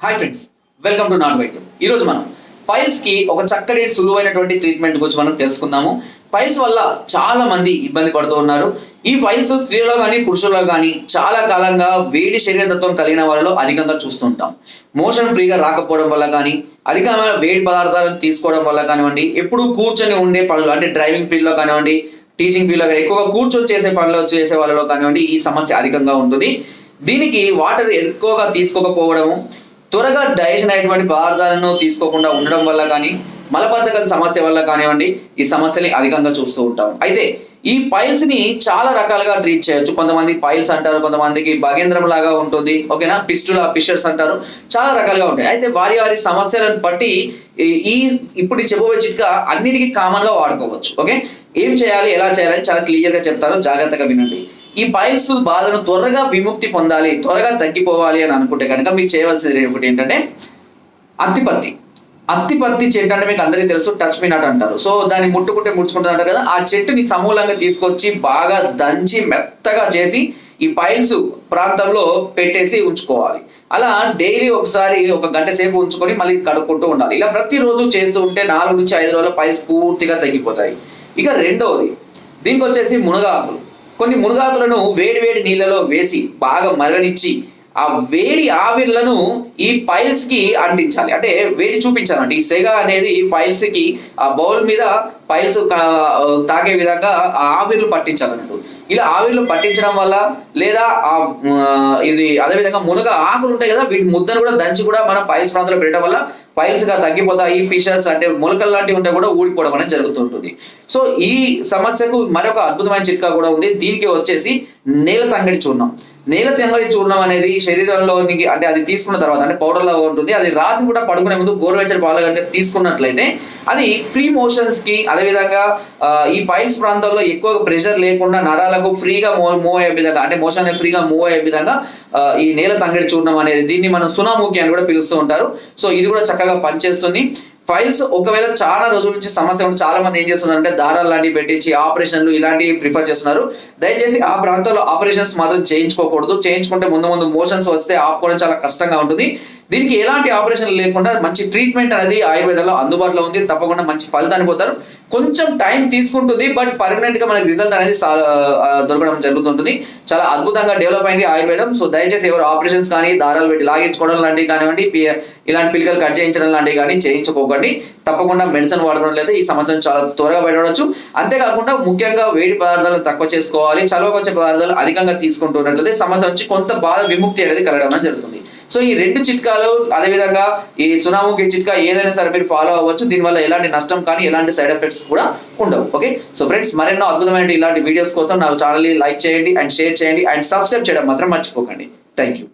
Hi friends, welcome to not వైద్యం. ఈరోజు మనం పైల్స్ కి ఒక చక్కటి సులువైనటువంటి ట్రీట్మెంట్ గురించి మనం తెలుసుకుందాము. పైల్స్ వల్ల చాలా మంది ఇబ్బంది పడుతూ ఉన్నారు. ఈ పైల్స్ స్త్రీలో కానీ పురుషుల్లో కానీ చాలా కాలంగా వేడి శరీరతత్వం కలిగిన వాళ్ళలో అధికంగా చూస్తుంటాం. మోషన్ ఫ్రీగా రాకపోవడం వల్ల కానీ, అధికమైన వేడి పదార్థాలను తీసుకోవడం వల్ల కానివ్వండి, ఎప్పుడు కూర్చొని ఉండే పనులు అంటే డ్రైవింగ్ ఫీల్డ్ లో కానివ్వండి, టీచింగ్ ఫీల్డ్ లో ఎక్కువగా కూర్చొని చేసే పనులు చేసే వాళ్ళలో కానివ్వండి, ఈ సమస్య అధికంగా ఉంటుంది. దీనికి వాటర్ ఎక్కువగా తీసుకోకపోవడము, త్వరగా డైజెషన్ అయ్యేటువంటి పదార్థాలను తీసుకోకుండా ఉండడం వల్ల కానీ, మలబద్ధక సమస్య వల్ల కానివ్వండి, ఈ సమస్యని అధికంగా చూస్తూ ఉంటాం. అయితే ఈ పైల్స్ ని చాలా రకాలుగా ట్రీట్ చేయొచ్చు. కొంతమంది పైల్స్ అంటారు, కొంతమందికి భగేంద్రం లాగా ఉంటుంది, ఓకేనా, పిషర్స్ అంటారు, చాలా రకాలుగా ఉంటాయి. అయితే వారి వారి సమస్యలను బట్టి ఇప్పుడు చెప్పబోయే చిట్కా అన్నిటికీ కామన్ గా వాడుకోవచ్చు. ఓకే, ఏం చేయాలి, ఎలా చేయాలని చాలా క్లియర్ గా చెప్తారు, జాగ్రత్తగా వినండి. ఈ పైల్స్ బాధను త్వరగా విముక్తి పొందాలి, త్వరగా తగ్గిపోవాలి అని అనుకుంటే కనుక మీరు చేయవలసింది ఒకటి ఏంటంటే అత్తిపత్తి చెట్టు అంటే మీకు అందరికీ తెలుసు, టచ్ మీ నాట్ అంటారు. సో దాన్ని ముట్టుకుంటుంది అంటారు కదా, ఆ చెట్టుని సమూలంగా తీసుకొచ్చి బాగా దంచి మెత్తగా చేసి ఈ పైల్స్ ప్రాంతంలో పెట్టేసి ఉంచుకోవాలి. అలా డైలీ ఒకసారి ఒక గంట సేపు ఉంచుకొని మళ్ళీ కడుక్కుంటూ ఉండాలి. ఇలా ప్రతిరోజు చేస్తూ ఉంటే 4 నుంచి 5 రోజుల పైల్స్ పూర్తిగా తగ్గిపోతాయి. ఇక రెండవది, దీనికి వచ్చేసి మునగాకులు. కొన్ని మునగాకులను వేడి నీళ్ళలో వేసి బాగా మరగనిచ్చి ఆ వేడి ఆవిర్లను ఈ పైల్స్ కి అంటించాలి. అంటే వేడి చూపించాలండి. ఈ సెగ అనేది పైల్స్ కి ఆ బౌల్ మీద పైల్స్ తాగే విధంగా ఆ ఆవిర్లు పట్టించాలన్నట్టు. ఇలా ఆవిర్లు పట్టించడం వల్ల, లేదా ఇది అదేవిధంగా మునగ ఆకులు ఉంటాయి కదా, వీటి ముద్దను కూడా దంచి కూడా మనం పైల్స్ ప్రాంతంలో పెట్టడం వల్ల పైల్స్ గా తగ్గిపోతాయి. ఫిషర్స్ అంటే మొలకలు లాంటివి ఉంటే కూడా ఊడిపోవడం అనేది జరుగుతుంటుంది. సో ఈ సమస్యకు మరొక అద్భుతమైన చిట్కా కూడా ఉంది. దీనికి వచ్చేసి నేల తంగడి చూర్ణం అనేది శరీరంలోనికి అంటే అది తీసుకున్న తర్వాత అంటే పౌడర్ లాగా ఉంటుంది. అది రాత్రి కూడా పడుకునే ముందు గోరువెచ్చని పాలు కంటే తీసుకున్నట్లయితే అది ఫ్రీ మోషన్స్ కి, అదేవిధంగా ఈ పైల్స్ ప్రాంతాల్లో ఎక్కువ ప్రెషర్ లేకుండా నరాలకు ఫ్రీగా మూవ్ అయ్యే విధంగా అంటే మోషన్ ఫ్రీగా మూవ్ అయ్యే విధంగా ఈ నేల తంగడి చూర్ణం అనేది, దీన్ని మనం సునాముఖి అని కూడా పిలుస్తూ ఉంటారు. సో ఇది కూడా చక్కగా పనిచేస్తుంది. ఫైల్స్ ఒకవేళ చాలా రోజుల నుంచి సమస్య ఉంటే చాలా మంది ఏం చేస్తున్నారు అంటే దారాలు లాంటివి పెట్టించి ఆపరేషన్లు ఇలాంటివి ప్రిఫర్ చేస్తున్నారు. దయచేసి ఆ ప్రాంతంలో ఆపరేషన్స్ మాత్రం చేయించుకోకూడదు. చేయించుకుంటే ముందు మోషన్స్ వస్తే ఆపుకోవడం చాలా కష్టంగా ఉంటుంది. దీనికి ఎలాంటి ఆపరేషన్ లేకుండా మంచి ట్రీట్మెంట్ అనేది ఆయుర్వేదంలో అందుబాటులో ఉంది. తప్పకుండా మంచి ఫలితాన్ని పోతారు. కొంచెం టైం తీసుకుంటుంది, బట్ పర్మనెంట్ గా మనకి రిజల్ట్ అనేది దొరకడం జరుగుతుంటుంది. చాలా అద్భుతంగా డెవలప్ అయింది ఆయుర్వేదం. సో దయచేసి ఎవరు ఆపరేషన్స్ కానీ, దారాలు పెట్టి లాగించుకోవడం లాంటివి కానివ్వండి, ఇలాంటి పిల్లలు కట్ చేయించడం లాంటివి కానీ చేయించుకోకండి. తప్పకుండా మెడిసిన్ వాడడం లేదు, ఈ సమస్యను చాలా త్వరగా బయటపడవచ్చు. అంతేకాకుండా ముఖ్యంగా వేడి పదార్థాలు తక్కువ చేసుకోవాలి. చలవకొచ్చే పదార్థాలు అధికంగా తీసుకుంటున్నట్లయితే సమస్య నుంచి కొంత బాధ విముక్తి అనేది కలగడం జరుగుతుంది. సో ఈ 2 చిట్కాలు, అదేవిధంగా ఈ సునాముఖి చిట్కా ఏదైనా సరే మీరు ఫాలో అవ్వచ్చు. దీనివల్ల ఎలాంటి నష్టం కానీ ఎలాంటి సైడ్ ఎఫెక్ట్స్ కూడా ఉండవు. ఓకే, సో ఫ్రెండ్స్, మరెన్నో అద్భుతమైన ఇలాంటి వీడియోస్ కోసం నా ఛానల్ లైక్ చేయండి అండ్ షేర్ చేయండి అండ్ సబ్స్క్రైబ్ చేయడం మాత్రం మర్చిపోకండి. Thank you.